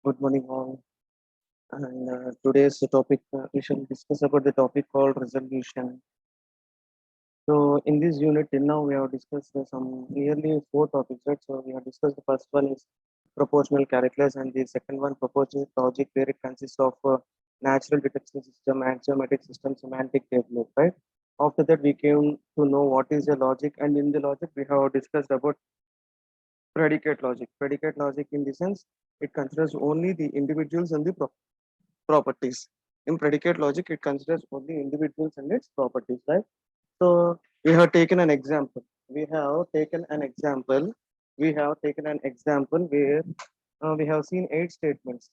Good morning, all. And today's topic, we shall discuss about the topic called resolution. So, in this unit, till now, we have discussed some nearly four topics, right? So, we have discussed the first one is proportional calculus, and the second one, proportional logic, where it consists of natural detection system, axiomatic system, semantic table, right? After that, we came to know what is the logic, and in the logic, we have discussed about predicate logic. Predicate logic, in the sense, it considers only the individuals and the properties. In predicate logic, it considers only individuals and its properties, right? So we have taken an example. We have taken an example. We have taken an example where we have seen eight statements.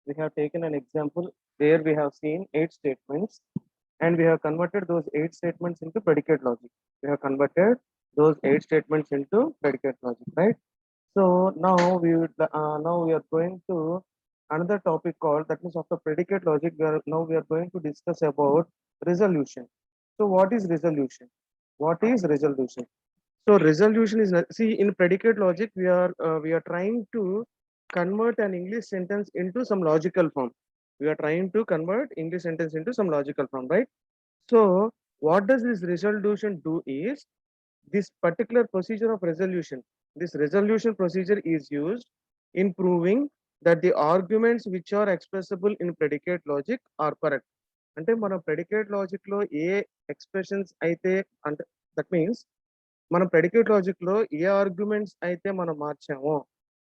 We have taken an example where we have seen eight statements, and we have converted those eight statements into predicate logic. We have converted those eight statements into predicate logic, right? So now we are going to another topic called, that means after predicate logic. We are going to discuss about resolution. So what is resolution? What is resolution? So resolution is see, in predicate logic we are trying to convert an English sentence into some logical form. We are trying to convert English sentence into some logical form, right? So what does this resolution do is, this particular procedure of resolution, this resolution procedure is used in proving that the arguments which are expressible in predicate logic are correct. అంటే మన predicate logic లో ఏ expressions అయితే, అంటే that means మనం predicate logic లో ఏ arguments అయితే మనం మార్చామో,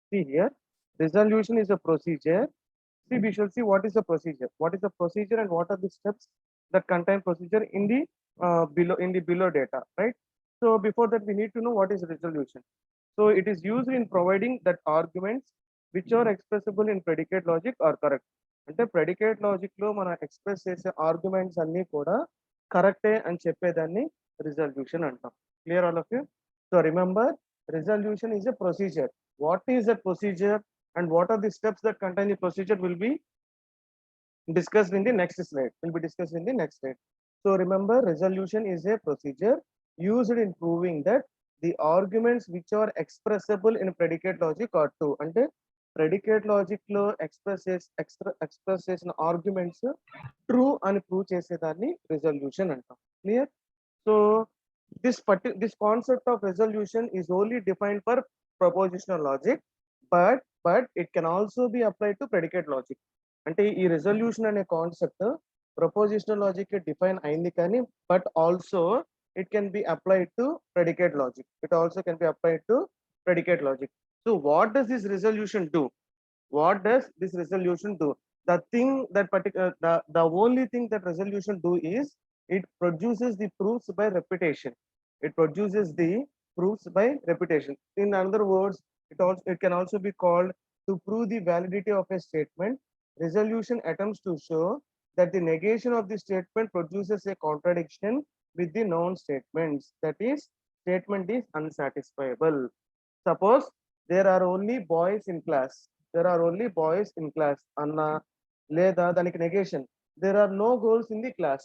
see here, resolution is a procedure. See, we shall see what is the procedure, what is the procedure, and what are the steps that contain procedure in the below data, right? So before that, we need to know what is resolution. So it is used in providing that arguments which are expressible in predicate logic are correct. అంటే predicate logic లో మనం express చేసే arguments అన్ని కూడా కరెక్టే అని చెప్పేదాన్ని resolution అంటాం. Clear all of you? So remember, resolution is a procedure. What is a procedure and what are the steps that contain the procedure will be discussed in the next slide. So remember, resolution is a procedure used in proving that the arguments which are expressible in predicate logic are true. అంటే predicate logic లో express చేసిన arguments true అని prove చేసేదాన్ని resolution అంటాం. Clear? So this concept of resolution is only defined for propositional logic, but it can also be applied to predicate logic. అంటే ఈ resolution అనే concept prepositional logic define అయింది, కానీ but also it can be applied to predicate logic. It also can be applied to predicate logic. So what does this resolution do? What does this resolution do? The thing that the only thing that resolution do is, it produces the proofs by repetition. It produces the proofs by repetition. In other words, it can also be called, to prove the validity of a statement, resolution attempts to show that the negation of the statement produces a contradiction with the known statements. That is, statement is unsatisfiable. Suppose there are only boys in class. There are only boys in class. Anna, లేదా దానికి negation, there are no girls in the class.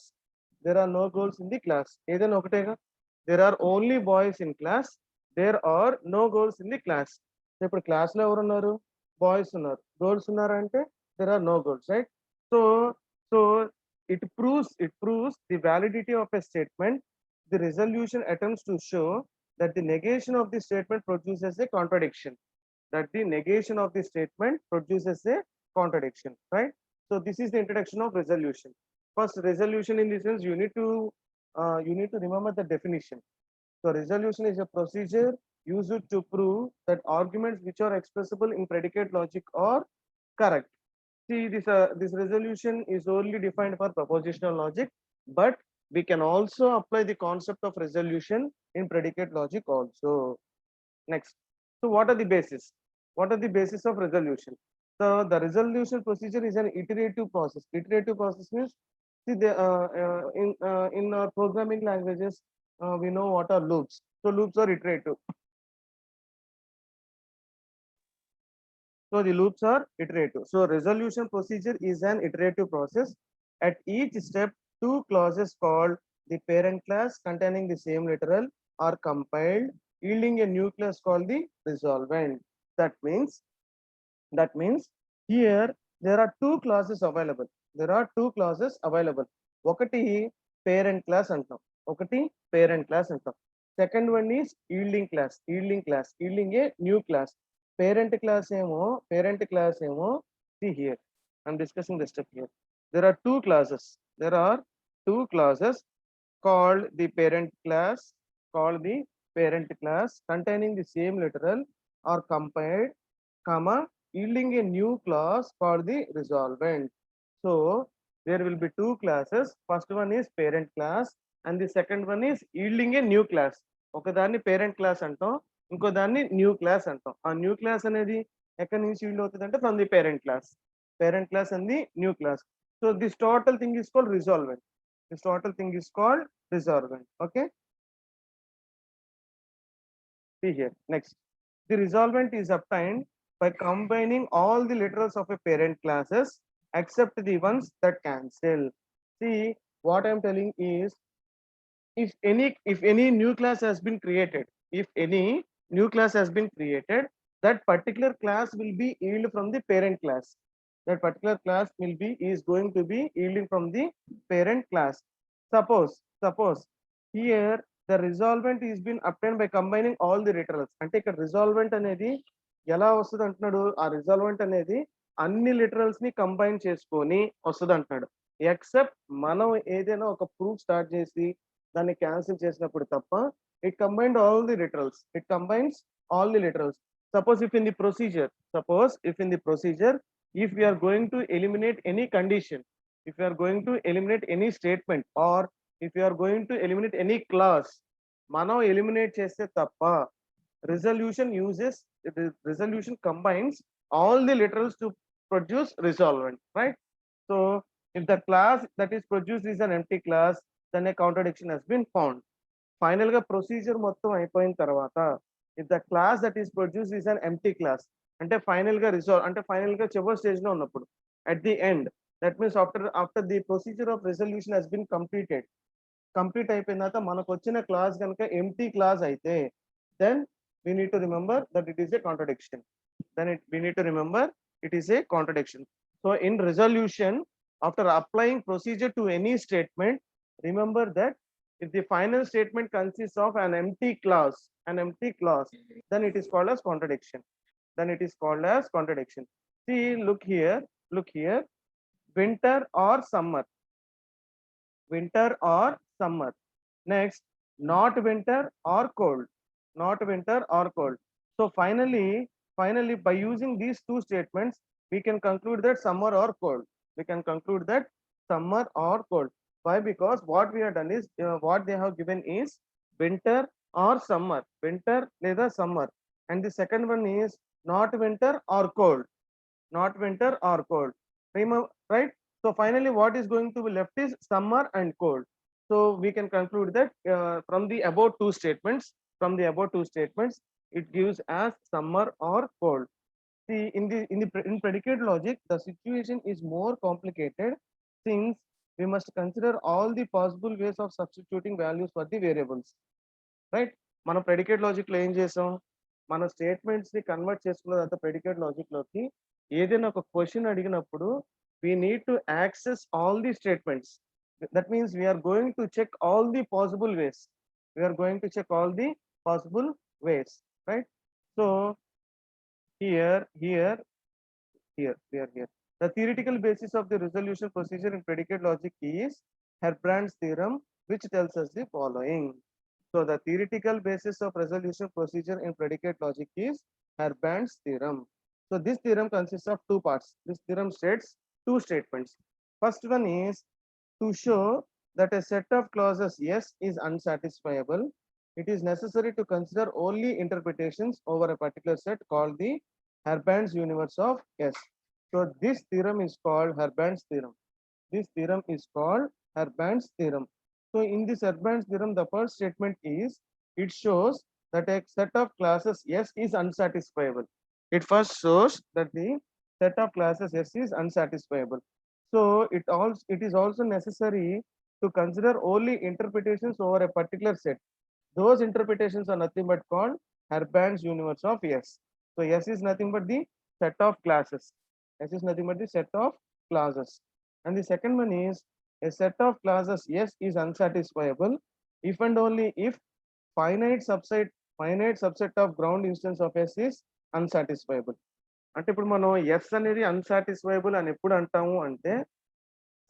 There are no girls in the class. ఏదైనా ఒకటేగా. There are only boys in class. There are no girls in the class. ఇప్పుడు class లో ఎవరు ఉన్నారు? Boys ఉన్నారు. Girls ఉన్నారంటే there are no girls, right? So so it proves the validity of a statement. The resolution attempts to show that the negation of the statement produces a contradiction. That the negation of the statement produces a contradiction, right? So this is the introduction of resolution. First, resolution in this sense, you need to remember the definition. So resolution is a procedure used to prove that arguments which are expressible in predicate logic are correct. See, this resolution is only defined for propositional logic, but we can also apply the concept of resolution in predicate logic also. Next, so what are the basis? What are the basis of resolution? So the resolution procedure is an iterative process. Iterative process means, see, in our programming languages, we know what are loops. So loops are iterative. So the loops are iterative. So resolution procedure is an iterative process. At each step, two clauses called the parent class containing the same literal are compiled, yielding a new class called the resolvent. That means Here there are two classes available. There are two classes available. ఒకటి parent class అంటాం. ఒకటి parent class అంటాం. Second one is yielding class. Yielding a new class. Parent class ఏమో see here. I'm discussing the step here. There are two classes. There are two classes called the parent class, containing the same literal or compiled, comma, yielding a new class called the resolvent. So there will be two classes. First one is parent class and the second one is yielding a new class. ఒకదాన్ని parent class అంటాం, ఇంకో దాన్ని new class అంటాం. ఆ new class అనేది ఎక్కడి నుంచి yield అవుతుంది అంటే from the parent class and the new class. So this total thing is called resolvent. This total thing is called resolvent. Okay, see here. Next, the resolvent is obtained by combining all the literals of a parent classes except the ones that cancel. See, what I'm telling is, if any new class has been created, that particular class will be yield from the parent class. That particular class is going to be yielding from the parent class. Suppose here the resolvent is been obtained by combining all the literals. అంటే ఇక్కడ resolvent అనేది ఎలా వస్తుంది అంటున్నాడు, ఆ రిజాల్వెంట్ అనేది అన్ని literals ని కంబైన్ చేసుకొని వస్తుంది అంటున్నాడు. ఎక్సెప్ట్ మనం ఏదైనా ఒక ప్రూఫ్ స్టార్ట్ చేసి దాన్ని క్యాన్సిల్ చేసినప్పుడు తప్ప it combined all the literals. It combines all the literals. Suppose if in the procedure, if we are going to eliminate any condition, if we are going to eliminate any statement, or if we are going to eliminate any clause, మనం eliminate చేస్తే తప్ప resolution combines all the literals to produce resolvent, right? So if the class that is produced is an empty class, then a contradiction has been found. Final ga procedure మొత్తం అయిపోయిన తర్వాత if the class that is produced is an empty class, అంటే final గా చివరి stage లో ఉన్నప్పుడు, at the end, that means after the procedure of resolution has been complete అయిపోయిన తర్వాత మనకు వచ్చిన క్లాస్ కనుక empty class అయితే, then we need to remember that it is a contradiction. So in resolution, after applying procedure to any statement, remember that if the final statement consists of an empty clause, then it is called as contradiction. See, look here. Winter or summer. Next, not winter or cold. So finally, by using these two statements, we can conclude that summer or cold. Why? Because what we have done is, what they have given is winter or summer, winter లేదా summer, and the second one is not winter or cold. Remember, right? So finally what is going to be left is summer and cold. So we can conclude that from the above two statements, it gives as summer or cold. See, in predicate logic, the situation is more complicated, since we must consider all the possible ways of substituting values for the variables, right? మనం predicate logic లో ఏం చేసాం, మన statements ని convert చేసుకున్న తర్వాత predicate logic లోకి ఏదైనా ఒక క్వశ్చన్ అడిగినప్పుడు we need to access all the statements. That means we are going to check all the possible ways. Right? So here. The theoretical basis of the resolution procedure in predicate logic is Herbrand's theorem, which tells us the following. So the theoretical basis of resolution procedure in predicate logic is Herbrand's theorem. So this theorem consists of two parts. This theorem states two statements. First one is to show that a set of clauses yes is unsatisfiable. It is necessary to consider only interpretations over a particular set called the Herbrand's universe of yes. So this theorem is called Herbrand's theorem. So in this Herbrand's theorem, the first statement is, it shows that a set of classes S is unsatisfiable. It first shows that the set of classes S is unsatisfiable. So it is also necessary to consider only interpretations over a particular set. Those interpretations are nothing but called Herbrand's universe of S. So S is nothing but the set of classes. S is nothing but the set of clauses. And the second one is a set of clauses S is unsatisfiable if and only if finite subset of ground instance of S is unsatisfiable. అంటే ఇప్పుడు మనం yes అనేది అన్సాటిస్ఫైబుల్ అని ఎప్పుడు అంటాము అంటే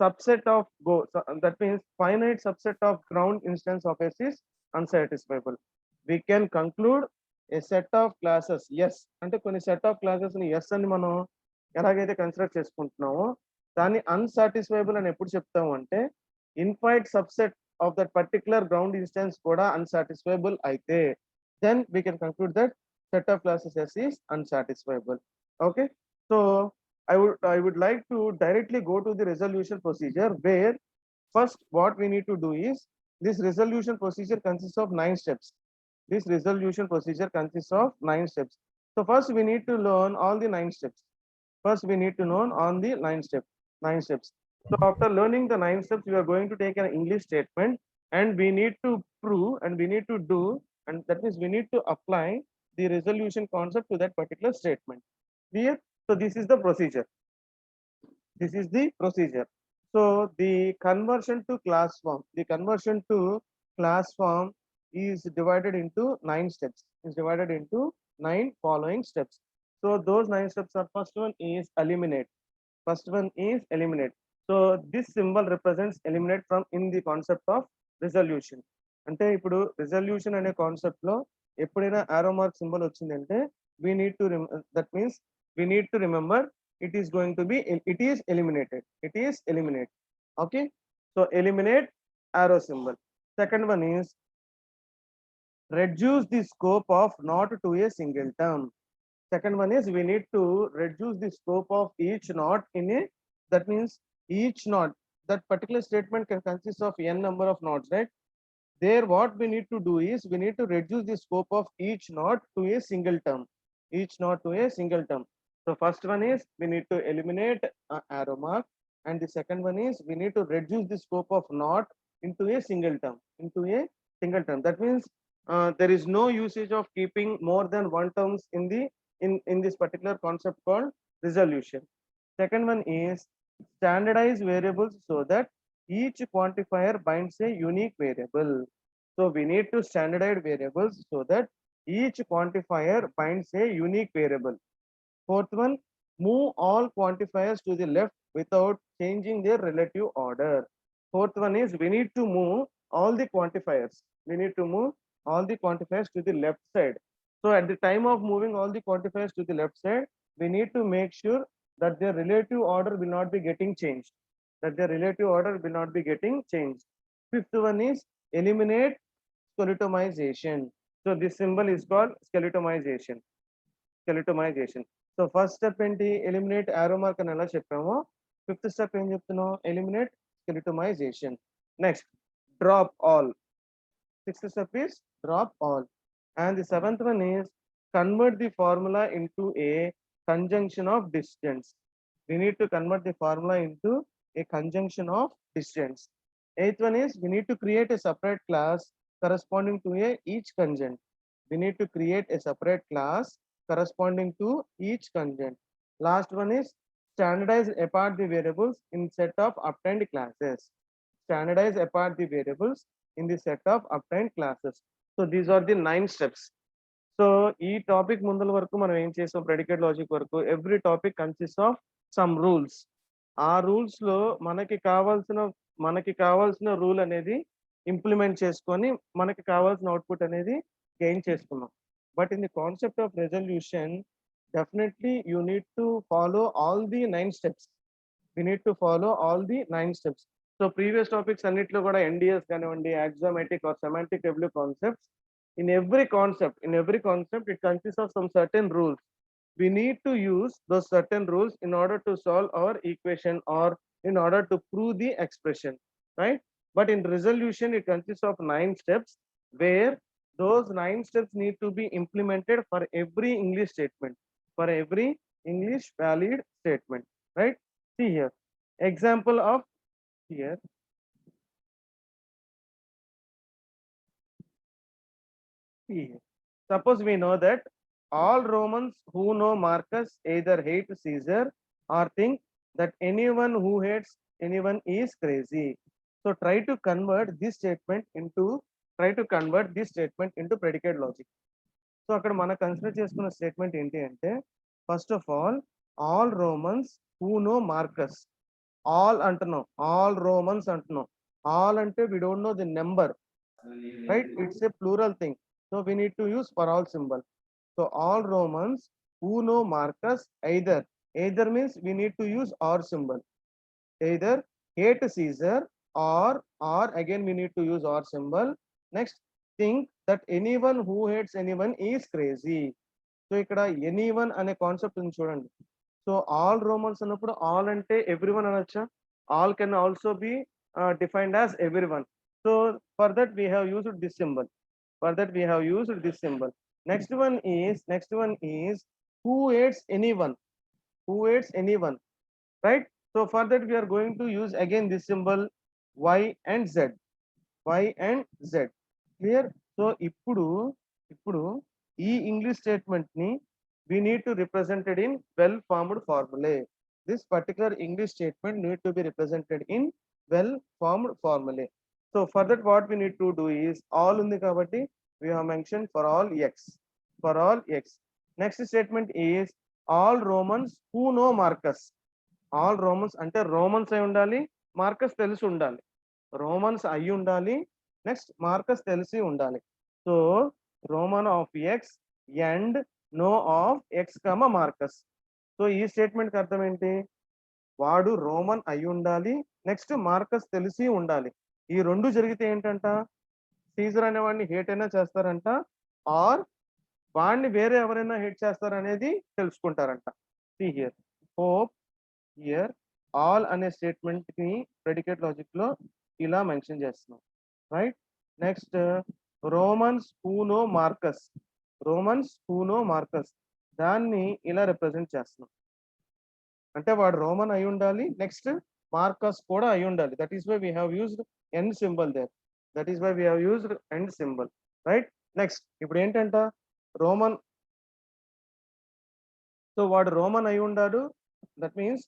subset of go that means finite subset of ground instance of S is unsatisfiable. We can conclude a set of classes yes అంటే కొన్ని set of classes ని yes అని మనం ఎలాగైతే కన్సిడర్ చేసుకుంటున్నామో దాన్ని అన్సాటిస్ఫైబుల్ అని ఎప్పుడు చెప్తాము అంటే infinite subset of that particular ground instance కూడా అన్సాటిస్ఫైబుల్ అయితే then we can conclude that set of classes S is unsatisfiable. Okay, so I would like to directly go to the resolution procedure where first what we need to do is this resolution procedure consists of 9 steps. This resolution procedure consists of 9 steps. So first we need to learn all the 9 steps. First we need to learn on the 9 steps. So after learning the 9 steps, we are going to take an English statement and we need to prove and we need to do, and that means we need to apply the resolution concept to that particular statement. Clear? So this is the procedure. This is the procedure. So the conversion to class form, is divided into 9 steps. Is divided into 9 following steps. So those 9 steps are, first one is eliminate. First one is eliminate. So this symbol represents eliminate from in the concept of resolution. అంటే ఇప్పుడు resolution అనే concept లో ఎప్పుడైనా arrow mark symbol వచ్చిందంటే we need to that means we need to remember it is going to be it is eliminated. It is eliminate. Okay, so eliminate arrow symbol. Second one is reduce the scope of not to a single term. Second one is we need to reduce the scope of each not in a, that means each not, that particular statement can consist of n number of nots, right? There what we need to do is we need to reduce the scope of each not to a single term. Each not to a single term. So first one is we need to eliminate arrow mark, and the second one is we need to reduce the scope of not into a single term. Into a single term. That means there is no usage of keeping more than one terms in the in this particular concept called resolution. Second one is standardize variables so that each quantifier binds a unique variable. So we need to standardize variables so that each quantifier binds a unique variable. Fourth one, move all quantifiers to the left without changing their relative order. Fourth one is we need to move all the quantifiers. We need to move all the quantifiers to the left side. So at the time of moving all the quantifiers to the left side, we need to make sure that their relative order will not be getting changed. That their relative order will not be getting changed. Fifth one is eliminate skeletomization. So this symbol is called skeletomization. Skeletomization. So first step ఏంటి eliminate arrow mark అని ఎలా చెప్పామో fifth step ఏం చెప్తున్నాం eliminate skeletomization. Next, drop all. Sixth step is drop all. And the seventh one is convert the formula into a conjunction of distance. We need to convert the formula into a conjunction of distance. Eighth one is we need to create a separate class corresponding to each conjunct. We need to create a separate class corresponding to each conjunct. Last one is standardize apart the variables in set of obtained classes. Standardize apart the variables in the set of obtained classes. So these are the 9 steps. So ఈ topic ముందల వరకు మనం ఏం చేసాం, predicate logic వరకు every topic consist of some rules. ఆ rules లో మనకి కావాల్సిన రూల్ అనేది ఇంప్లిమెంట్ చేసుకొని మనకి కావాల్సిన అవుట్పుట్ అనేది గెయిన్ చేసుకున్నాం. But in the concept of resolution definitely you need to follow all the 9 steps. we need to follow all the 9 steps. So previous topics అన్నిట్లో కూడా NDS కానివ్వండి, axiomatic or semantic tableau concepts, in every concept it consists of some certain rules. We need to use those certain rules in order to solve our equation or in order to prove the expression, right? But in resolution it consists of 9 steps where those 9 steps need to be implemented for every English statement, for every English valid statement, right? See here, example of here. See here. Suppose we know that all Romans who know Marcus either hate Caesar or think that anyone who hates anyone is crazy. So try to convert this statement into predicate logic. So అక్కడ మనం consider చేసుకున్న statement ఏంటి అంటే, first of all Romans who know Marcus. All అంటున్నాం, all Romans అంటున్నాం. All అంటే we don't know the number, right? It's a plural thing. So we need to use for all symbol. So all Romans who know Marcus either means we need to use or symbol. Either hate Caesar or again we need to use or symbol. Next, think that anyone who hates anyone is crazy. So ఇక్కడ anyone అనే concept ఉంది చూడండి. So all Romans అన్నప్పుడు all అంటే everyone అనొచ్చా? All can also be defined as everyone. So for that we have used this symbol. Next one is who hates anyone. Right? So for that we are going to use again this symbol y and z. Clear? So ఇప్పుడు ఈ English statement ని we need to represent it in well formed formulae. This particular English statement need to be represented in well formed formulae. So for that what we need to do is, all undi kabatti we have mentioned for all x. Next statement is all Romans who know Marcus. All Romans అంటే Romans అయి ఉండాలి, Marcus తెలిసి ఉండాలి. Romans అయి ఉండాలి, next Marcus తెలిసి ఉండాలి. So Roman of x and know of x comma Marcus. So ఈ స్టేట్మెంట్ అర్థం ఏంటి? వాడు రోమన్ అయి ఉండాలి, నెక్స్ట్ మార్కస్ తెలిసి ఉండాలి. ఈ రెండు జరిగితే ఏంటంట, సీజర్ అనేవాడిని హేట్ అయినా చేస్తారంట, ఆర్ వాడిని వేరే ఎవరైనా హేట్ చేస్తారనేది తెలుసుకుంటారంట. See here, hope here all అనే స్టేట్మెంట్ ని ప్రెడికేట్ లాజిక్ లో ఇలా మెన్షన్ చేస్తున్నాం, right? Next Romans who know Marcus, దాన్ని ఇలా రిప్రజెంట్ చేస్తున్నాం. అంటే వాడు రోమన్ అయి ఉండాలి, నెక్స్ట్ మార్కస్ కూడా అయి ఉండాలి. That is why we have used and symbol right? Next ఇప్పుడు ఏంటంట, రోమన్. సో వాడు రోమన్ అయి ఉండాడు, that means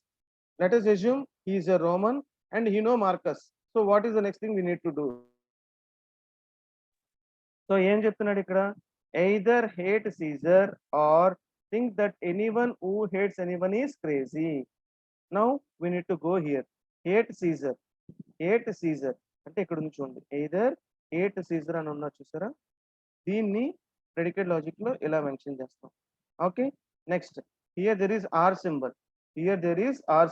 let us assume he is a Roman and he know Marcus. So what is the next thing we need to do? So ఏం చెప్తున్నాడు ఇక్కడ, either hate Caesar or think that anyone who hates anyone is crazy. Now we need to go here. hate Caesar అంటే ఇక్కడ ఉంది చూడండి, either hate Caesar అని ఉన్నా చూసారా, దీన్ని ప్రెడికేట్ లాజిక్ లో ఇలా మెన్షన్ చేస్తాం. Okay, next here there is r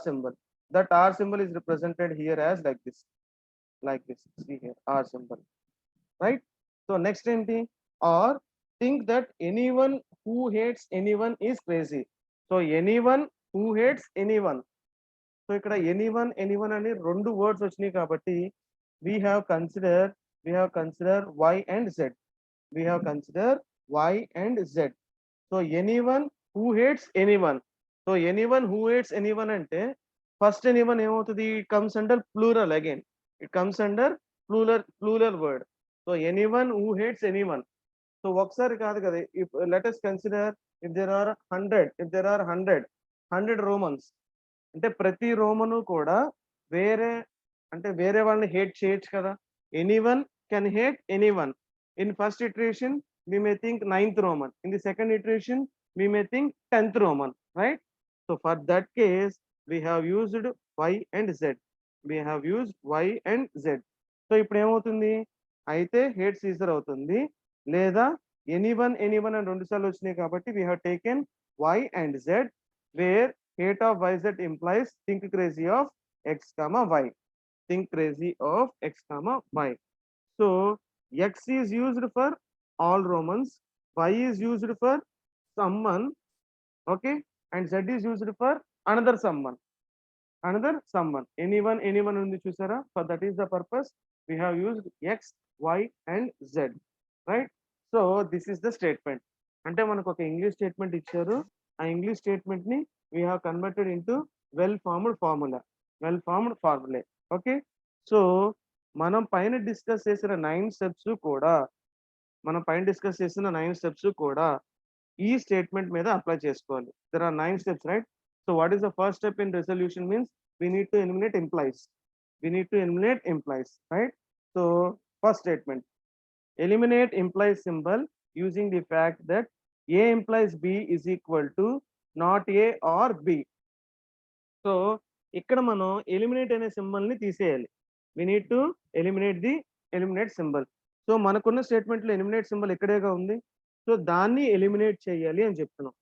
symbol. That r symbol is represented here as like this. See here, r symbol, right? So next enti, or think that anyone who hates anyone is crazy. So anyone who hates anyone. So ikkada anyone ani rendu words vachini kabatti we have considered y and z. So anyone who hates anyone. So anyone who hates anyone అంటే first anyone ఏమవుతుంది, comes under plural again. It comes under plural word. So anyone who hates anyone. So ఒకసారి కాదు కదా, if let us consider if there are 100 Romans, అంటే ప్రతి రోమను కూడా వేరే వాళ్ళని హేట్ చేయొచ్చు కదా. Anyone can hate anyone. In first iteration we may think 9th Roman. In the second iteration we may think 10th Roman, right? So for that case we have used y and z. So ఇప్పుడు ఏమవుతుంది, అయితే hate Caesar అవుతుంది, లేదా anyone అని రెండు సార్లు వచ్చినాయి కాబట్టి we have taken y and z, where hate of yz implies think crazy of x comma y. So x is used for all Romans, y is used for someone, okay, and z is used for another someone. Anyone undi chusara. For that is the purpose we have used x, y and z, right? So this is the statement. అంటే మనకు ఒక English statement ఇచ్చారు, ఆ English statement ని we have converted into well formed formula. Okay, so మనం పైన discuss చేసిన 9 steps కూడా ఈ స్టేట్మెంట్ మీద అప్లై చేసుకోవాలి. There are 9 steps, right? So what is the first step in resolution means we need to eliminate implies. We need to eliminate implies, right? So first statement, eliminate implies symbol using the fact that A implies B is equal to not A or B. So ఇక్కడ మనం eliminate అనే symbol ని తీసేయాలి. We need to eliminate symbol. So మనకున్న statement లో eliminate symbol ఇక్కడేగా ఉంది. So దాన్ని ఎలిమినేట్ చేయాలి అని చెప్తున్నాం.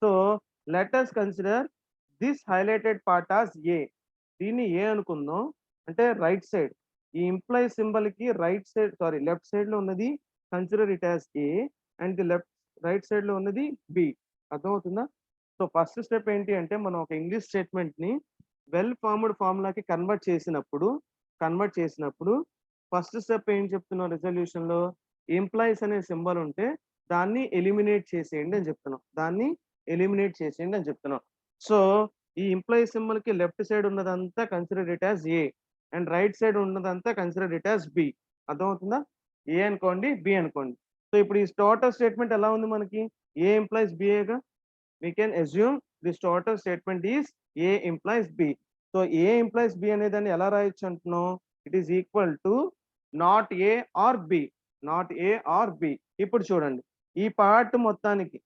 So let us consider this highlighted part as A. దీన్ని ఏ అనుకుందాం, అంటే రైట్ సైడ్ ఈ ఇంప్లై సింబల్ కి లెఫ్ట్ సైడ్ లో ఉన్నది consider it as A and the right side లో ఉన్నది బి. అర్థమవుతుందా? సో ఫస్ట్ స్టెప్ ఏంటి అంటే మనం ఒక ఇంగ్లీష్ స్టేట్మెంట్ ని వెల్ ఫార్మ్డ్ ఫార్ములాకి కన్వర్ట్ చేసినప్పుడు ఫస్ట్ స్టెప్ ఏం చెప్తున్నాం, రిజల్యూషన్ లో ఇంప్లాయిస్ అనే సింబల్ ఉంటే దాన్ని ఎలిమినేట్ చేసేయండి అని చెప్తున్నాం. సో ఈ ఇంప్లాయ్ సింబల్ కి లెఫ్ట్ సైడ్ ఉన్నదంతా consider it as A and right side ఉన్నదంతా కన్సిడర్ ఇట్ యాజ్ బి. అర్థమవుతుందా? ఏ అనుకోండి, బి అనుకోండి. సో ఇప్పుడు ఈ టోటల్ స్టేట్మెంట్ ఎలా ఉంది మనకి? ఏ implies బిఏగా. We can assume this total statement is A implies B. So A implies B అనే దాన్ని ఎలా రాయొచ్చు అంటున్నాం? It is equal to not A or B. ఇప్పుడు చూడండి, ఈ పార్ట్ మొత్తానికి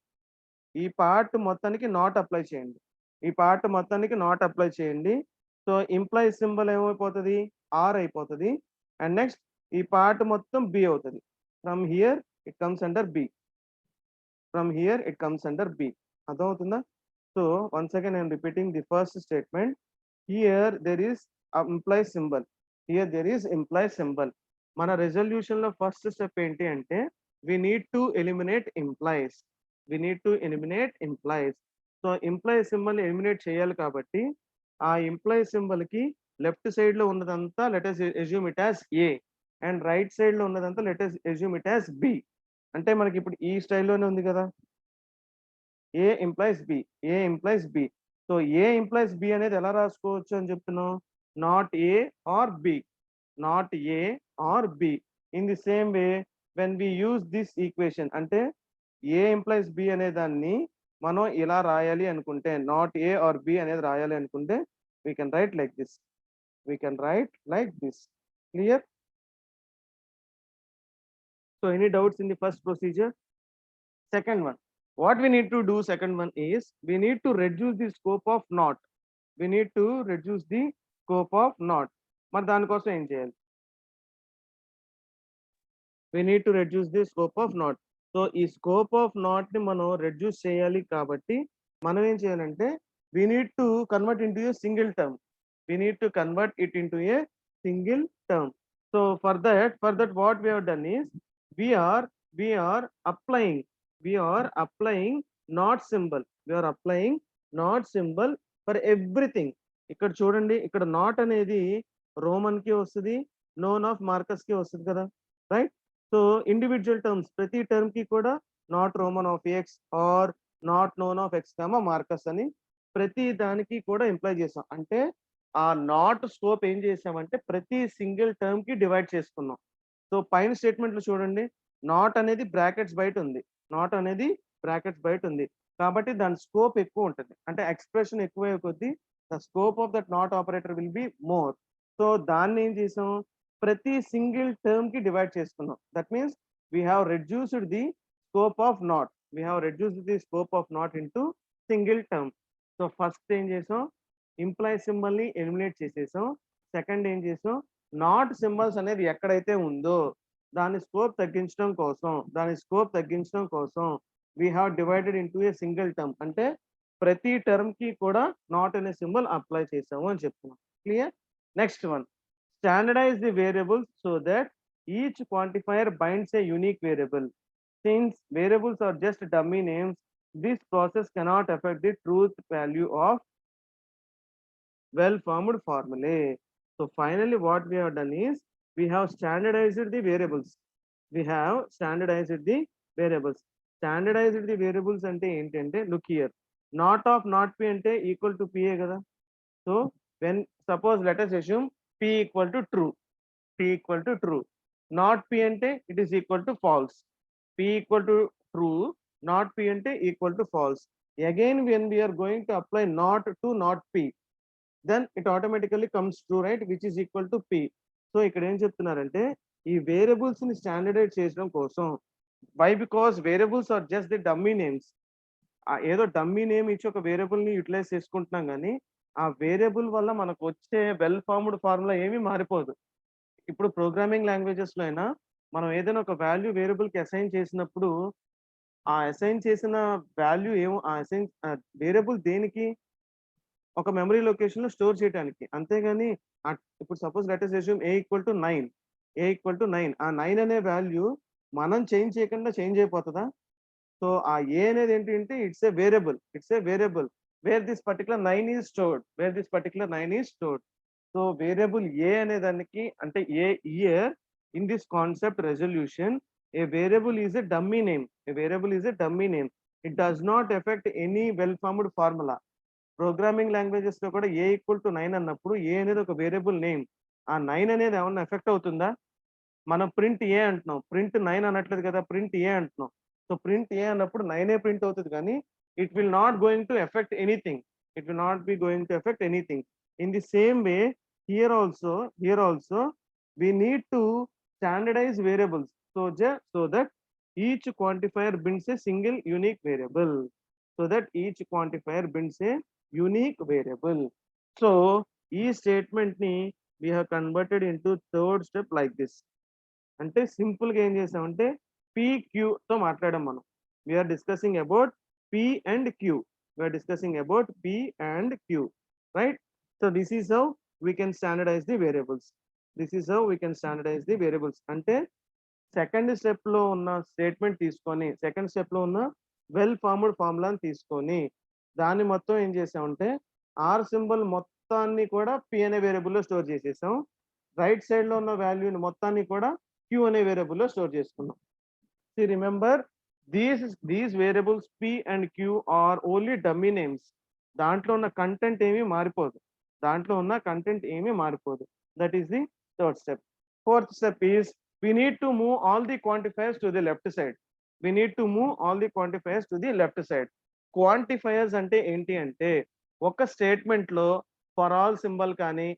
నాట్ అప్లై చేయండి. సో ఇంప్లై సింబల్ ఏమైపోతుంది? ఆర్ అయిపోతుంది. అండ్ నెక్స్ట్ ఈ పార్ట్ మొత్తం బి అవుతుంది. From here it comes under B. అర్థమవుతుందా? So once again I'm repeating the first statement. Here there is imply symbol. మన రెజల్యూషన్ లో ఫస్ట్ స్టెప్ ఏంటి అంటే we need to eliminate implies. So imply symbol eliminate చేయాలి కాబట్టి ఆ imply symbol కి left side లో ఉన్నదంతా let us assume it as A and right side లో ఉన్నదంతా let us assume it as B. అంటే మనకి ఇప్పుడు ఈ స్టైల్లోనే ఉంది కదా, A implies B. So A implies B అనేది ఎలా రాసుకోవచ్చు అని చెప్తున్నాం? Not A or B. In the same way when we use this equation, అంటే A implies B అనే దాన్ని మనం ఇలా రాయాలి అనుకుంటే, నాట్ A or B అనేది రాయాలి అనుకుంటే we can write like this. Clear? So any doubts in the first procedure? Second one, what we need to do is we need to reduce the scope of not. మరి దానికోసం ఏం చేయాలి? we need to reduce the scope of not. So ఈ scope of not ని మనం reduce చేయాలి కాబట్టి మనం ఏం చేయాలంటే we need to convert into a single term. So for that what we have done is we are applying not symbol for everything. ఇక్కడ చూడండి, ఇక్కడ నాట్ అనేది రోమన్ కి వస్తుంది, నోన్ ఆఫ్ మార్కస్ కి వస్తుంది కదా, రైట్? సో ఇండివిజువల్ టర్మ్స్ ప్రతి టర్మ్ కి కూడా not Roman of x or not known of x Marcus అని ప్రతి దానికి కూడా ఎంప్లాయ్ చేసాం. అంటే ఆ నాట్ స్కోప్ ఏం చేసామంటే ప్రతి సింగిల్ టర్మ్ కి డివైడ్ చేసుకున్నాం. సో పైన స్టేట్మెంట్ లో చూడండి, నాట్ అనేది బ్రాకెట్స్ బయట ఉంది కాబట్టి దాని స్కోప్ ఎక్కువ ఉంటుంది. అంటే ఎక్స్ప్రెషన్ ఎక్కువ కొద్దీ the scope of that not operator will be more. So దాన్ని ఏం చేసాం, ప్రతి సింగిల్ టర్మ్ కి డివైడ్ చేసుకున్నాం. That means we have reduced the scope of naught into single term. So first ఏం చేసాం, ఇంప్లై సింబల్ ని ఎలిమినేట్ చేసేసాం. సెకండ్ ఏం చేసాం, నాట్ సింబల్స్ అనేది ఎక్కడైతే ఉందో దాని స్కోప్ తగ్గించడం కోసం we have divided into a single term. అంటే ప్రతి టర్మ్ కి కూడా నాట్ అనే సింబల్ అప్లై చేసాము అని చెప్తున్నాం. Clear? Next one, standardize the variables so that each quantifier binds a unique variable. Since variables are just dummy names, this process cannot affect the truth value of well-formed formulae. So finally what we have done is we have standardized the variables. Standardized the variables అంటే ఏంటంటే, look here, not of not p అంటే equal to p కదా. So when suppose let us assume p equal to true, not p అంటే it is equal to false. P equal to true, not p అంటే equal to false. Again, when we are going to apply not to not p, then it automatically comes true, right? Which is equal to p. So ఇక్కడ ఏం చెప్తున్నారంటే ఈ variables ని standardize చేయడం కోసం, why because variables are just the dummy names. ఏదో dummy name ఇచ్చి ఒక వేరియబుల్ ని యూటిలైజ్ చేసుకుంటున్నాం కానీ ఆ వేరియబుల్ వల్ల మనకు వచ్చే వెల్ ఫార్మ్డ్ ఫార్ములా ఏమీ మారిపోదు. ఇప్పుడు ప్రోగ్రామింగ్ లాంగ్వేజెస్ లో అయినా మనం ఏదైనా ఒక వాల్యూ వేరియబుల్ కి అసైన్ చేసినప్పుడు ఆ అసైన్ చేసిన వాల్యూ ఏమో ఆ అసైన్ వేరియబుల్ దేనికి, ఒక మెమరీ లొకేషన్ లో స్టోర్ చేయడానికి. అంతేగాని ఇప్పుడు suppose let us assume a equal to 9, ఆ 9 అనే వాల్యూ మనం చేంజ్ చేయకుండా చేంజ్ అయిపోతుందా? సో ఆ ఏ అనేది ఏంటంటే it's a variable where this particular 9 is stored. So variable A అనే దానికి అంటే A here in this concept resolution A variable is a dummy name. It does not affect any well formed formula. Programming languages లో కూడా ఏ equal to 9 అన్నప్పుడు ఏ అనేది ఒక variable name. ఆ 9 అనేది ఏమన్నా ఎఫెక్ట్ అవుతుందా? మనం ప్రింట్ ఏ అంటున్నాం, ప్రింట్ 9 అనట్లేదు కదా, ప్రింట్ ఏ అంటున్నాం. సో ప్రింట్ ఏ అన్నప్పుడు 9 ప్రింట్ అవుతుంది కానీ it will not going to effect anything. In the same way here also we need to standardize variables so that each quantifier brings a single unique variable. So ఈ statement ని we have converted into third step like this. అంటే simple గా ఏం చేసామంటే PQ తో మాట్లాడాం మనం. We are discussing about P and Q. Right? So this is how we can standardize the variables. అంటే సెకండ్ స్టెప్ లో ఉన్న స్టేట్మెంట్ తీసుకొని, సెకండ్ స్టెప్ లో ఉన్న వెల్ ఫార్మ్డ్ ఫార్ములాని తీసుకొని దాన్ని మొత్తం ఏం చేసామంటే ఆర్ సింబల్ మొత్తాన్ని కూడా పి అనే వేరియబుల్ లో స్టోర్ చేసేసాం. రైట్ సైడ్ లో ఉన్న వాల్యూని మొత్తాన్ని కూడా క్యూ అనే వేరియబుల్ లో స్టోర్ చేసుకున్నాం. Remember these variables P and Q are only dummy names. దాంట్లో ఉన్న కంటెంట్ ఏమీ మారిపోదు. That is the third step. Fourth step is we need to move all the quantifiers to the left side. Quantifiers అంటే ఏంటి అంటే ఒక statement లో for all symbol కానీ,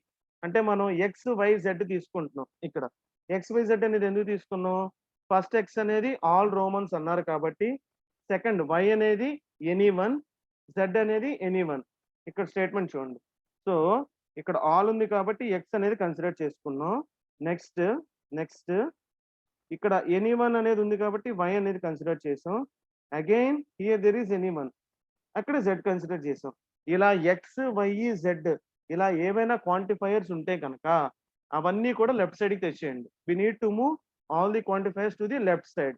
అంటే మనం XYZ తీసుకుంటున్నాం. ఇక్కడ XYZ అనేది ఎందుకు తీసుకున్నాం? ఫస్ట్ X అనేది ఆల్ రోమన్స్ అన్నారు కాబట్టి, సెకండ్ Y అనేది ఎనీవన్, Z అనేది ఎనీవన్. ఇక్కడ స్టేట్మెంట్ చూడండి. సో ఇక్కడ ఆల్ ఉంది కాబట్టి X అనేది కన్సిడర్ చేసుకున్నాం. నెక్స్ట్ ఇక్కడ ఎనీవన్ అనేది ఉంది కాబట్టి Y అనేది కన్సిడర్ చేసాం. Again here there is anyone, అక్కడ Z కన్సిడర్ చేసాం. ఇలా XYZ ఇలా ఏవైనా క్వాంటిఫైయర్స్ ఉంటే కనుక అవన్నీ కూడా లెఫ్ట్ సైడ్ కి తెచ్చేయండి. We need to move all the quantifiers to the left side.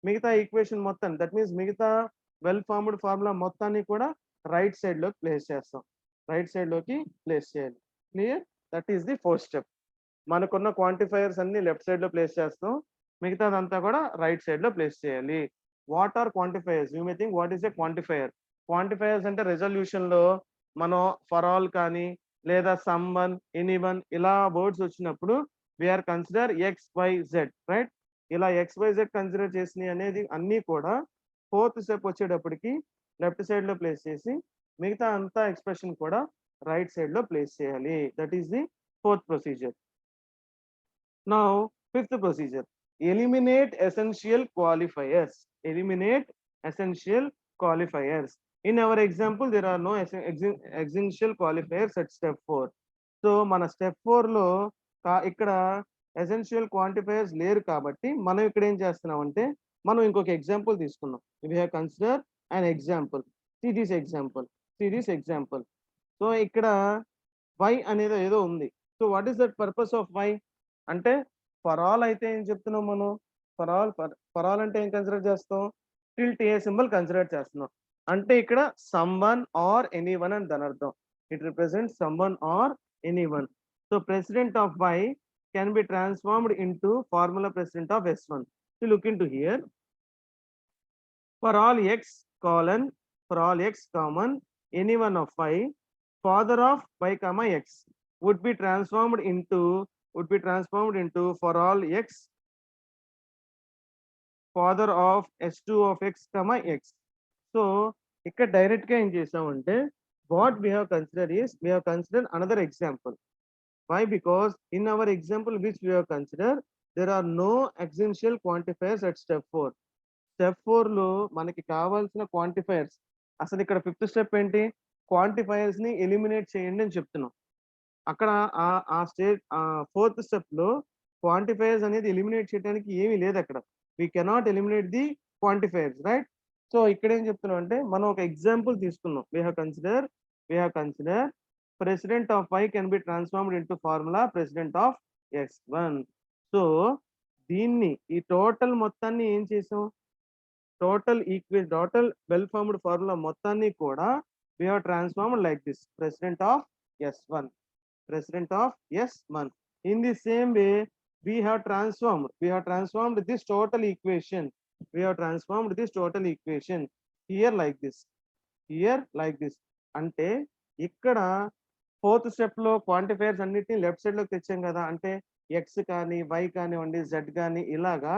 మిగతా ఈక్వేషన్ మొత్తం, దట్ మీన్స్ మిగతా వెల్ ఫార్మ్డ్ ఫార్ములా మొత్తాన్ని కూడా రైట్ సైడ్ లోకి ప్లేస్ చేయాలి. Clear? That is the fourth step. మనకున్న క్వాంటిఫైయర్స్ అన్ని లెఫ్ట్ సైడ్ లో ప్లేస్ చేస్తాం, మిగతాదంతా కూడా రైట్ సైడ్ లో ప్లేస్ చేయాలి. What are quantifiers? You may think what is a quantifier? Quantifiers అంటే రెజల్యూషన్ లో మనం ఫర్ ఆల్ కానీ లేదా సమ్ వన్, ఎనీవన్ ఇలా వర్డ్స్ వచ్చినప్పుడు వీఆర్ కన్సిడర్ XYZ, రైట్? ఇలా XYZ కన్సిడర్ చేసినవి అనేది అన్ని కూడా ఫోర్త్ స్టెప్ వచ్చేటప్పటికి లెఫ్ట్ సైడ్ లో ప్లేస్ చేసి మిగతా అంతా ఎక్స్ప్రెషన్ కూడా రైట్ సైడ్ లో ప్లేస్ చేయాలి. That is the fourth procedure. Now fifth procedure, eliminate essential qualifiers. In our example there are no essential qualifiers at step 4. So మన step 4 లో ఇక్కడ ఎసెన్షియల్ క్వాంటిఫైయర్స్ లేరు కాబట్టి మనం ఇక్కడ ఏం చేస్తున్నాం అంటే మనం ఇంకొక ఎగ్జాంపుల్ తీసుకున్నాం. we have considered an example. see this example. So ఇక్కడ y అనేది ఏదో ఉంది. So what is that purpose of y అంటే ఫర్ ఆల్ అయితే ఏం చెప్తున్నాం మనం? ఫర్ ఆల్ అంటే ఏం కన్సిడర్ చేస్తాం? టిల్ట్ ఏ సింబల్ కన్సిడర్ చేస్తున్నాం. అంటే ఇక్కడ సమ్ వన్ ఆర్ ఎనీవన్ అని దాని అర్థం. It represents some one or anyone. So president of y can be transformed into formula president of S1. So look into here. For all x common any one of y, father of y comma x would be transformed into for all x father of S2 of x comma x. So ఇక్కడ direct గా ఏం చేసామంటే what we have consider is we have consider another example. Why? Because in our example which we have consider there are no existential quantifiers at step 4. Step 4 లో మనకి కావాల్సిన quantifiers, అసలు ఇక్కడ fifth step ఏంటి, quantifiers ని eliminate చేయండి అని చెప్తున్నాం. అక్కడ ఆ స్టేజ్ ఫోర్త్ స్టెప్ లో క్వాంటిఫైయర్స్ అనేది ఎలిమినేట్ చేయడానికి ఏమీ లేదు అక్కడ. We cannot eliminate the quantifiers, right? So ఇక్కడ ఏం చెప్తున్నాం అంటే మనం ఒక ఎగ్జాంపుల్ తీసుకున్నాం. We have consider president of y can be transformed into formula president of x1. So దీన్ని ఈ టోటల్ మొత్తాన్ని ఏం చేసాం, టోటల్ వెల్ ఫార్మ్డ్ ఫార్ములా మొత్తాన్ని కూడా we have transformed like this, president of s1, president of s1. In the same way we have transformed this total equation, here like this. అంటే ఇక్కడ fourth step లో quantifiers అన్నిటిని left side లోకి తెచ్చాం కదా, అంటే ఎక్స్ కానీ వై కానివ్వండి జెడ్ కానీ ఇలాగా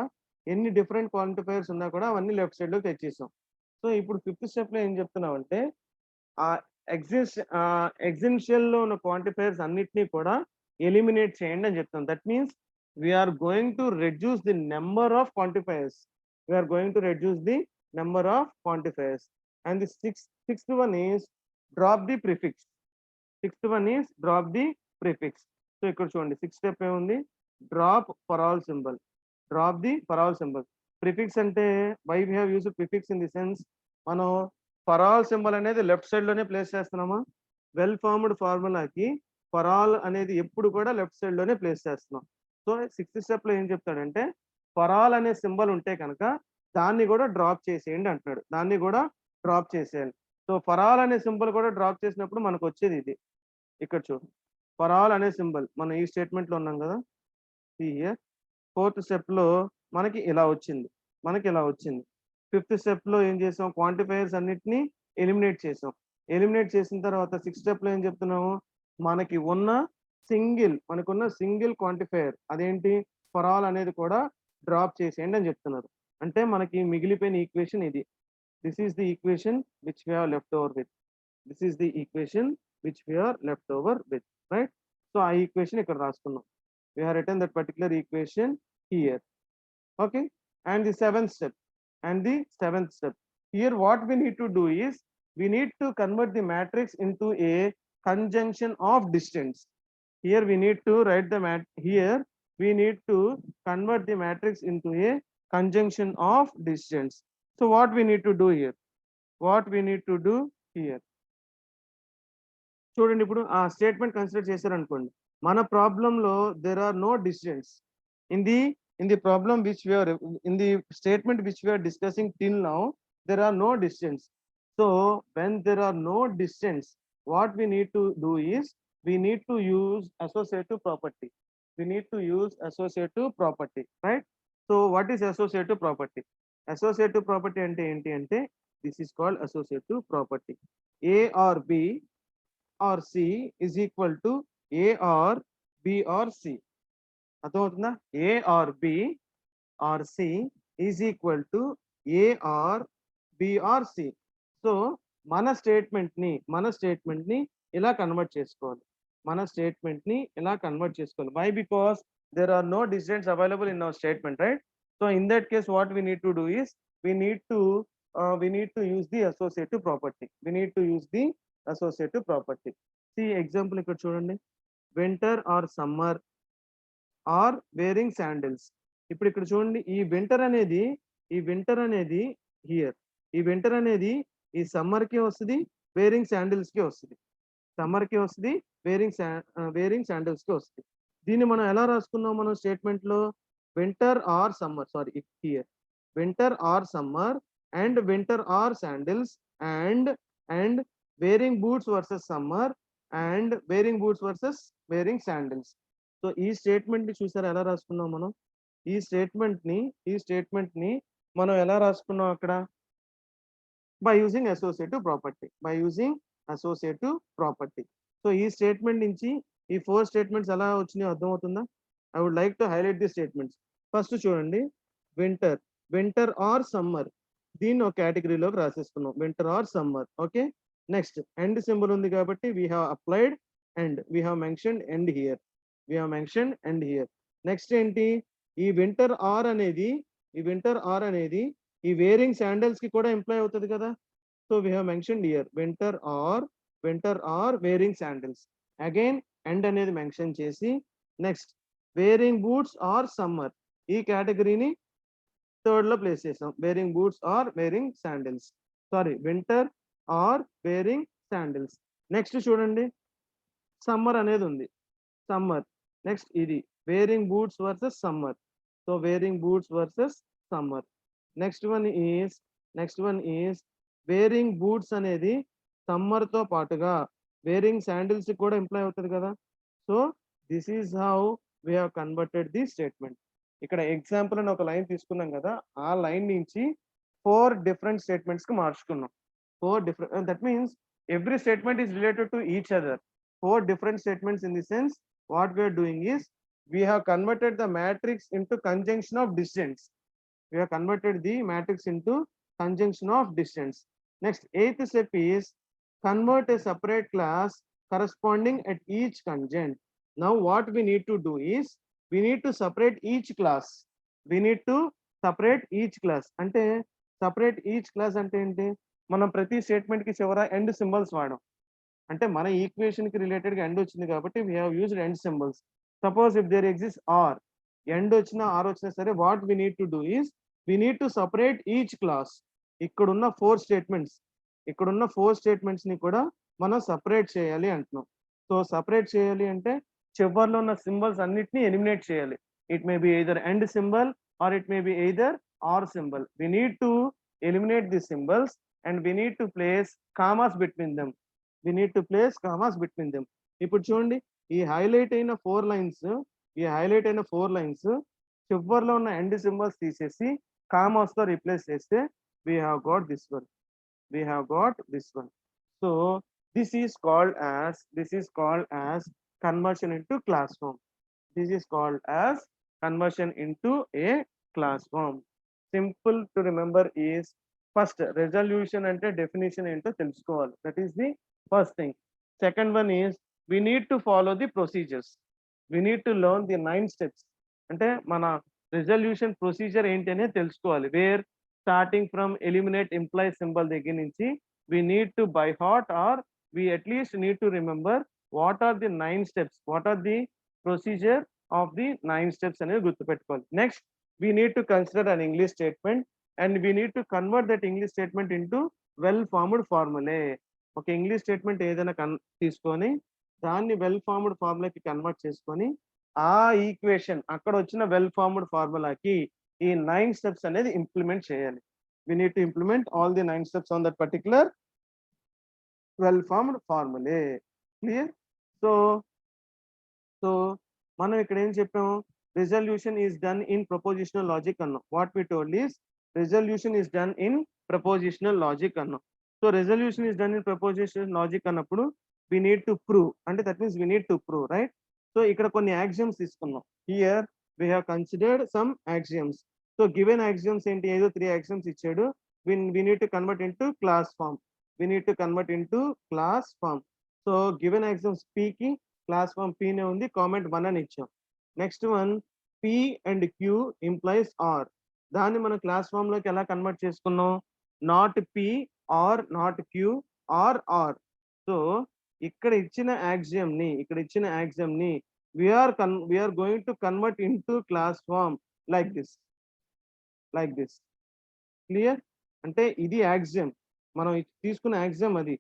ఎన్ని డిఫరెంట్ క్వాంటిఫైయర్స్ ఉన్నా కూడా అవన్నీ లెఫ్ట్ సైడ్ లోకి తెచ్చేసాం. సో ఇప్పుడు ఫిఫ్త్ స్టెప్ లో ఏం చెప్తున్నాం అంటే ఆ ఎగ్జిన్షియల్ లో ఉన్న క్వాంటిఫైయర్స్ అన్నిటినీ కూడా ఎలిమినేట్ చేయండి అని చెప్తాం. That means we're going to reduce the number of quantifiers, and the sixth one is drop the prefix. So ఇక్కడ చూడండి సిక్స్త్ స్టెప్ ఏముంది, drop for all symbol. Prefix అంటే why we have used prefix in the sense, మనం for all symbol అనేది left side లోనే place చేస్తున్నామా, well formed ఫార్ములాకి for all అనేది ఎప్పుడు కూడా లెఫ్ట్ సైడ్ లోనే ప్లేస్ చేస్తున్నాం. సో సిక్స్త్ స్టెప్ లో ఏం చెప్తాడంటే ఫర్ ఆల్ అనే సింబల్ ఉంటే కనుక దాన్ని కూడా డ్రాప్ చేసేయండి అంటున్నాడు, దాన్ని కూడా డ్రాప్ చేసేయాలి. సో ఫర్ ఆల్ అనే సింబల్ కూడా డ్రాప్ చేసినప్పుడు మనకు వచ్చేది ఇది. ఇక్కడ చూడు, ఫర్ ఆల్ అనే సింబల్ మనం ఈ స్టేట్మెంట్ లో ఉన్నాం కదా, ఫోర్త్ స్టెప్ లో మనకి ఇలా వచ్చింది. ఫిఫ్త్ స్టెప్ లో ఏం చేసాం, క్వాంటిఫైయర్స్ అన్నిటిని ఎలిమినేట్ చేసిన తర్వాత సిక్స్త్ స్టెప్ లో ఏం చెప్తున్నాము, మనకున్న సింగిల్ క్వాంటిఫైయర్ అదేంటి, ఫర్ ఆల్ అనేది కూడా డ్రాప్ చేసేయండి అని చెప్తున్నారు. అంటే మనకి మిగిలిపోయిన ఈక్వేషన్ ఇది. This is the equation which we have left over with, right? So ఆ ఈక్వేషన్ ఇక్కడ రాసుకున్నాం. We have written that particular equation here. Okay, and the seventh step, here what we need to do is we need to convert the matrix into a conjunction of distance. Here we need to convert the matrix into a conjunction of distance. So what we need to do here, చూడండి ఇప్పుడు ఆ statement consider చేశారనుకోండి, మన problem లో there are no distance in the problem which we are in the statement which we are discussing till now. There are no distance. So when there are no distance, what we need to do is we need to use associative property, right? So what is associative property అంటే ఏంటి అంటే this is called associative property. A or B or C is equal to A or B or C. అర్థమవుతుందా? A or B or C is equal to A or B or C. So మన statement ని ఇలా convert చేసుకోవాలి. Why? Because there are no distance available in our statement, right? So in that case what we need to do is we need to use the associative property. See example ఇక్కడ చూడండి, winter or summer or wearing sandals. ఇప్పుడు ఇక్కడ చూడండి, ఈ winter అనేది here, ఈ winter అనేది ఈ సమ్మర్ కి వస్తుంది, వేరింగ్ శాండిల్స్ కి వస్తుంది, వేరింగ్ శాండిల్స్ కి వస్తుంది. దీన్ని మనం ఎలా రాసుకున్నాం మనం స్టేట్మెంట్ లో, winter or summer and winter or sandals and wearing boots versus summer and wearing boots versus wearing sandals. So ఈ స్టేట్మెంట్ ని చూసారా ఎలా రాసుకున్నాం మనం, ఈ స్టేట్మెంట్ ని మనం ఎలా రాసుకున్నాం అక్కడ, by using associative property. So ఈ స్టేట్మెంట్ నుంచి ఈ 4 స్టేట్మెంట్స్ ఎలా వచ్చినాయో అర్థమవుతుందా? I would like to highlight the statements. First చూడండి, వింటర్ ఆర్ సమ్మర్ దీన్ని ఒక కేటగిరీలోకి రాసేసుకున్నాం, winter or summer. Okay, next and symbol ఉంది కాబట్టి we have applied and we have mentioned and here, we have mentioned and here. Next ఏంటి, ఈ winter are అనేది ఈ వేరింగ్ శాండల్స్ కి కూడా ఎంప్లాయ్ అవుతుంది కదా. So we have mentioned here winter or wearing sandals. Again and అనేది mention చేసి next wearing boots or summer, ఈ కేటగిరీని థర్డ్ లో ప్లేస్ చేసాం. Wearing boots or wearing sandals, sorry winter or wearing sandals. Next చూడండి, summer అనేది ఉంది, summer. Next ఇది wearing boots versus summer, so wearing boots versus summer. Next one is wearing boots అనేది summer తో పాటుగా wearing sandals కూడా employ అవుతుంది కదా. So this is how we have converted the statement. ఇక్కడ ఎగ్జాంపుల్ అని ఒక లైన్ తీసుకున్నాం కదా, ఆ లైన్ నుంచి 4 డిఫరెంట్ స్టేట్మెంట్స్ కి మార్చుకున్నాం. 4 different, that means every statement is related to each other. 4 different statements, in the sense what we are doing is we have converted the matrix into conjunction of distance. We have converted the matrix into conjunction of distance. Next, eighth step is convert a separate class corresponding at each conjunct. Now what we need to do is we need to separate each class. అంటే separate each class అంటే ఏంటి, మనం ప్రతి statement కి చివర end symbols వాడాం. అంటే మన equation కి రిలేటెడ్ గా ఎండ్ వచ్చింది కాబట్టి we have used and symbols. Suppose if there exist or, and వచ్చినా ఆర్ వచ్చినా సరే, what we need to do is we need to separate each clause. ఇక్కడున్న 4 స్టేట్మెంట్స్ ని కూడా మనం సపరేట్ చేయాలి అంటున్నాం. సో సపరేట్ చేయాలి అంటే చివర్లో ఉన్న సింబల్స్ అన్నిటిని ఎలిమినేట్ చేయాలి. It may be either and symbol or it may be either or symbol. We need to eliminate the symbols and we need to place commas between them. ఇప్పుడు చూడండి, ఈ highlight అయిన 4 లైన్స్ చివర్లో ఉన్న end symbols తీసేసి commas తో replace చేస్తే we have got this one. So this is called as conversion into class form. Simple to remember is, first resolution అంటే definition ఏంటో తెలుసుకోవాలి. That is the first thing. Second one is we need to follow the procedures. We need to learn the 9 steps. అంటే మన resolution procedure ఏంటి అనేది తెలుసుకోవాలి. Where starting from eliminate imply symbol దగ్గర నుంచి we need to by heart, or we at least need to remember what are the 9 steps, what are the procedure of the 9 steps అనేది గుర్తుపెట్టుకోవాలి. Next, we need to consider an English statement and we need to convert that English statement into well formed formulae. Okay, English statement ఏదైనా తీసుకొని దాన్ని well formed ఫార్ములాకి convert చేసుకొని ఆ equation అక్కడ వచ్చిన well formed ఫార్ములాకి ఈ 9 స్టెప్స్ అనేది ఇంప్లిమెంట్ చేయాలి. We need to implement all the 9 steps on that particular well formed formulae. Clear? So మనం ఇక్కడ ఏం చెప్పాము, resolution is done in propositional logic అన్నాం. What we told is resolution is done in propositional logic అన్నాం. So resolution is done in propositional logic అన్నప్పుడు we need to prove, అంటే that means we need to prove, right? So ఇక్కడ కొన్ని axioms తీసుకున్నాం. Here we have considered some axioms. So given axioms ఏంటి, ఏదో 3 axioms ఇచ్చాడు. We need to convert into class form. So given axioms P కి class form P నే ఉంది, comment 1 అని ఇచ్చాం. Next one P and Q implies R. దాన్ని మనం క్లాస్ ఫామ్ లోకి ఎలా కన్వర్ట్ చేసుకున్నాం, not P or not Q or R. So ఇక్కడ ఇచ్చిన యాక్సియం ని we are going to convert into class form like this. Clear? అంటే ఇది యాక్సియం, మనం తీసుకున్న యాక్సియం అది,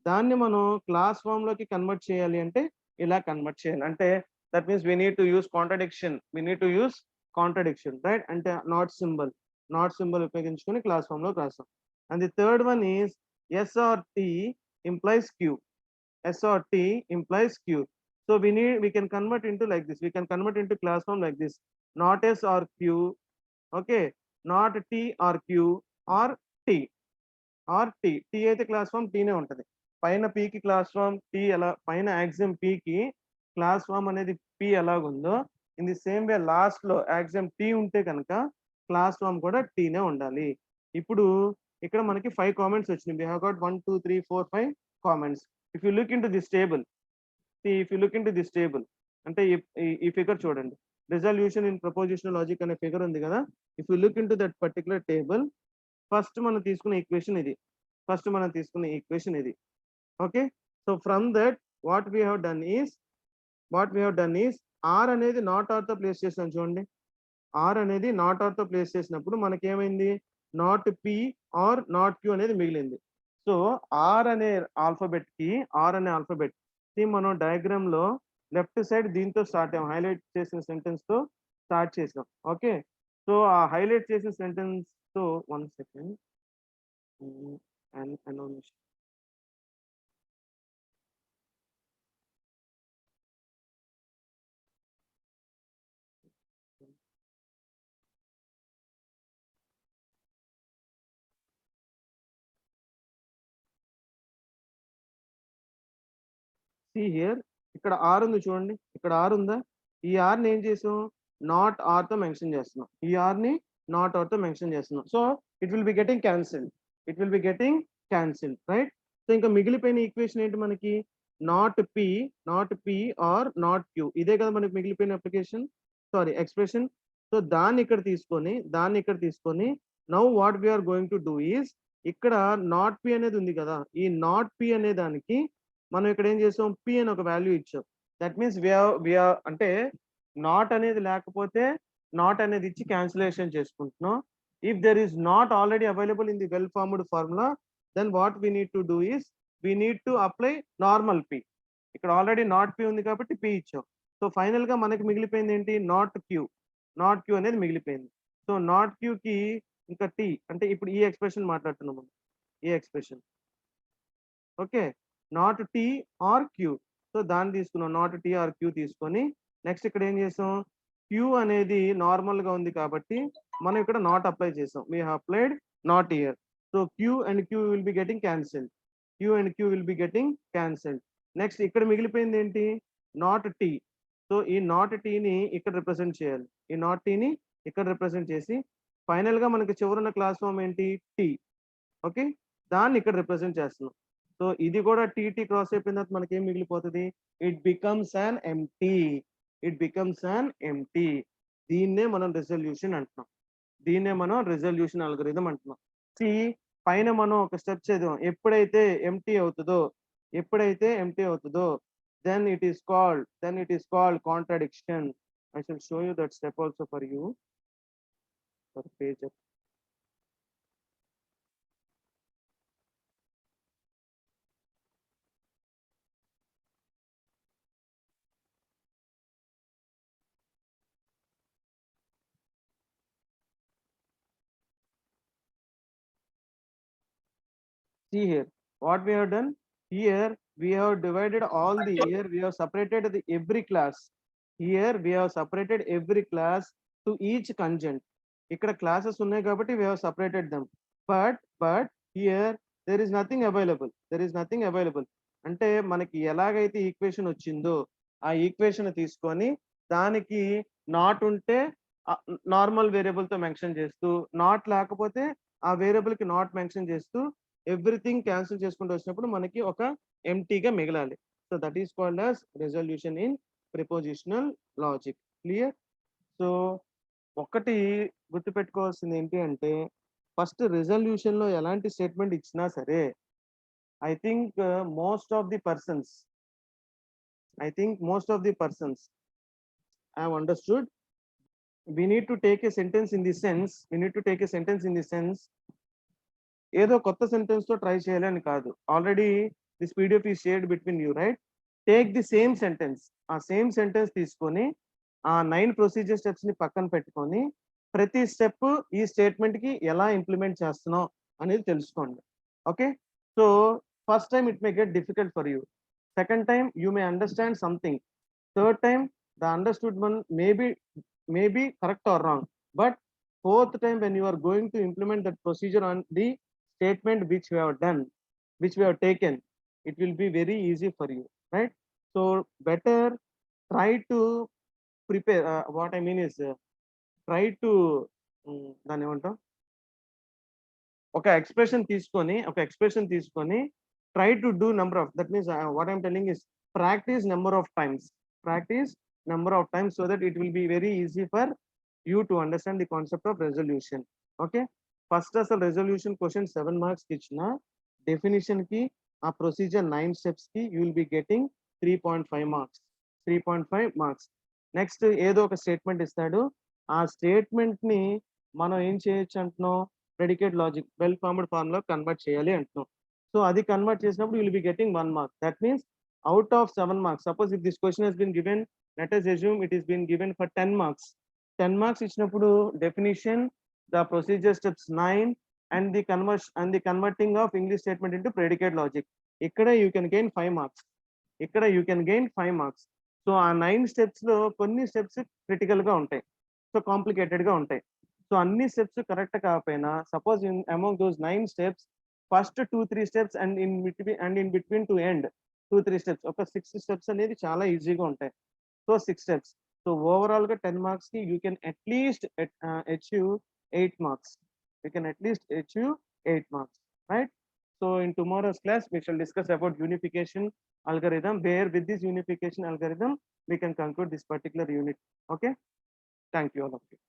దాన్ని మనం క్లాస్ ఫామ్ లోకి కన్వర్ట్ చేయాలి అంటే ఇలా కన్వర్ట్ చేయాలి. అంటే that means we need to use contradiction, right? అంటే నాట్ సింబల్ ఉపయోగించుకొని క్లాస్ ఫామ్ లోకి రాస్తాం. And the third one is S or T implies Q. So we can convert into like this. We can convert into class form like this. Not S or Q. Okay. Not T or Q or T. T అయితే class form T నే ఉంటది. పైన P కి class form T ఎలా, పైన axiom P కి class form అనేది P ఎలాగుందో, in the same way last లో యాక్సియం T ఉంటే కనుక క్లాస్ ఫామ్ కూడా T నే ఉండాలి. ఇప్పుడు ఇక్కడ మనకి 5 కామెంట్స్ వచ్చినాయి. We have got 1 2 3 4 5 comments. If you look into this table, see if you look into this table, అంటే ఈ ఫిగర్ చూడండి, రిజల్యూషన్ ఇన్ ప్రపోజిషనల్ లాజిక్ అనే ఫిగర్ ఉంది కదా. If you look into that particular table, first మనం తీసుకున్న equation ఇది. Okay, so from that what we have done is or అనేది నాట్ ఆర్ తో ప్లేస్ చేసాం చూడండి. ఆర్ అనేది నాట్ ఆర్ తో ప్లేస్ చేసినప్పుడు మనకి ఏమైంది, not P or not Q అనేది మిగిలింది. సో ఆర్ అనే ఆల్ఫాబెట్ కి మనం డయాగ్రామ్ లో లెఫ్ట్ సైడ్ దీంతో స్టార్ట్ అయ్యాం, హైలైట్ చేసిన సెంటెన్స్ తో స్టార్ట్ చేసాం. ఓకే, సో ఆ హైలైట్ చేసిన సెంటెన్స్ తో 1 సెకండ్ సి హియర్, ఇక్కడ ఆర్ ఉంది చూడండి, ఇక్కడ ఆర్ ఉందా, ఈ ఆర్ ని ఏం చేసాం, నాట్ ఆర్ తో మెన్షన్ చేస్తున్నాం, ఈ ఆర్ ని నాట్ ఆర్ తో మెన్షన్ చేస్తున్నాం. So it will be getting cancelled, right. So ఇంకా మిగిలిపోయిన ఈక్వేషన్ ఏంటి మనకి, not P or not Q, ఇదే కదా మనకి మిగిలిపోయిన ఎక్స్ప్రెషన్. సో దాన్ని ఇక్కడ తీసుకొని now what we are going to do is, ఇక్కడ నాట్ పి అనేది ఉంది కదా, ఈ నాట్ పి అనే దానికి మనం ఇక్కడ ఏం చేసాం, పి అని ఒక వాల్యూ ఇచ్చాం. దట్ మీన్స్ అంటే నాట్ అనేది లేకపోతే నాట్ అనేది ఇచ్చి క్యాన్సిలేషన్ చేసుకుంటున్నాం. If there is not already available in the well formed formula, then what we need to do is we need to apply normal P. ఇక్కడ ఆల్రెడీ నాట్ పి ఉంది కాబట్టి P ఇచ్చాం. So final గా మనకి మిగిలిపోయింది ఏంటి, not Q అనేది మిగిలిపోయింది. సో నాట్ క్యూ కి ఇంకా టీ, అంటే ఇప్పుడు ఈ ఎక్స్ప్రెషన్ మాట్లాడుతున్నాం, ఈ expression. Okay, not T or Q, so దాన్ని తీసుకున్నాం, నాట్ టీ ఆర్ క్యూ తీసుకొని నెక్స్ట్ ఇక్కడ ఏం చేసాం, క్యూ అనేది నార్మల్ గా ఉంది కాబట్టి మనం ఇక్కడ నాట్ అప్లై చేసాం, we have applied not here. So Q and Q will be getting cancelled. Next ఇక్కడ మిగిలిపోయింది ఏంటి, నాట్ టీ. సో ఈ నాట్ టీని ఇక్కడ రిప్రజెంట్ చేయాలి, ఈ నాట్ టీని ఇక్కడ రిప్రజెంట్ చేసి ఫైనల్ గా మనకి చివరున్న క్లాస్ ఫామ్ ఏంటి, టీ. ఓకే, దాన్ని ఇక్కడ రిప్రజెంట్ చేస్తున్నాం. సో ఇది కూడా టీటీ క్రాస్ అయిపోయిన తర్వాత మనకి ఏం మిగిలిపోతుంది, ఇట్ బికమ్స్ అన్ ఎంటీ. దీన్నే మనం రిజల్యూషన్ అంటున్నాం, అల్గోరిథం అంటున్నాం. సి పైన మనం ఒక స్టెప్ చదివాం, ఎప్పుడైతే ఎంటీ అవుతుందో then it is called contradiction. I shall show you that step also for you, for page up. See here, what we have done here, we have divided all the, here we have separated the every class, to each conjunct. ఇక్కడ classes ఉన్నాయి కాబట్టి we have separated them, but here there is nothing available. అంటే మనకి ఎలాగైతే equation వచ్చిందో ఆ equation తీసుకొని దానికి నాట్ ఉంటే నార్మల్ వేరియబుల్ తో మెన్షన్ చేస్తూ, నాట్ లేకపోతే ఆ వేరియబుల్ కి నాట్ మెన్షన్ చేస్తూ ఎవ్రీథింగ్ క్యాన్సిల్ చేసుకుంటూ వచ్చినప్పుడు మనకి ఒక ఎంటీగా మిగలాలి. So that is called as resolution in propositional logic. Clear? So ఒకటి గుర్తుపెట్టుకోవాల్సింది ఏంటి అంటే, ఫస్ట్ రిజల్యూషన్ లో ఎలాంటి స్టేట్మెంట్ ఇచ్చినా సరే, I think most of the persons have understood, we need to take a sentence in the sense ఏదో కొత్త సెంటెన్స్ తో ట్రై చేయాలి అని కాదు. ఆల్రెడీ దిస్ పీడిఎఫ్ ఈ shared between you, right? Take the same sentence, ఆ సేమ్ సెంటెన్స్ తీసుకొని ఆ 9 ప్రొసీజర్ స్టెప్స్ ని పక్కన పెట్టుకొని ప్రతి స్టెప్ ఈ స్టేట్మెంట్ కి ఎలా ఇంప్లిమెంట్ చేస్తున్నాం అనేది తెలుసుకోండి. Okay, so first time it may get difficult for you, second time you may understand something, third time the understood one may be correct or wrong, but fourth time when you are going to implement that procedure on the statement which we have taken, it will be very easy for you, right? So better try to prepare, what I mean is try to దాన్ని ఏమంటాం, ఒక expression తీసుకొని try to do number of, that means what I'm telling is practice number of times, so that it will be very easy for you to understand the concept of resolution. Okay, first అసలు resolution question 7 marks కి ఇచ్చిన definition కి ఆ procedure 9 steps కి you will be getting 3.5 marks. Next ఏదో ఒక statement ఇస్తాడు, ఆ స్టేట్మెంట్ ని మనం ఏం చేయొచ్చు అంటున్నాం, predicate logic well formed form లో కన్వర్ట్ చేయాలి అంటున్నాం. సో అది కన్వర్ట్ చేసినప్పుడు you will be getting 1 mark. That means out of 7 marks, suppose if this question has been given, let us assume it is been given for 10 marks. 10 marks ఇచ్చినప్పుడు definition, the procedure steps 9 and the converting of English statement into predicate logic. ఇక్కడ you can gain 5 marks. So ఆ 9 steps లో కొన్ని steps critical గా ఉంటాయి, so complicated గా ఉంటాయి. So అన్ని స్టెప్స్ కరెక్ట్ కాకపోయినా, suppose in among those 9 steps first 2-3 steps and in between to end 2-3 steps, ఒక 6 స్టెప్స్ అనేది చాలా ఈజీగా ఉంటాయి. So 6 steps. సో ఓవరాల్ గా 10 మార్క్స్ కి you can at least achieve 8 marks. Right? So in tomorrow's class we shall discuss about unification algorithm, where with this unification algorithm we can conclude this particular unit. Okay, thank you all of you.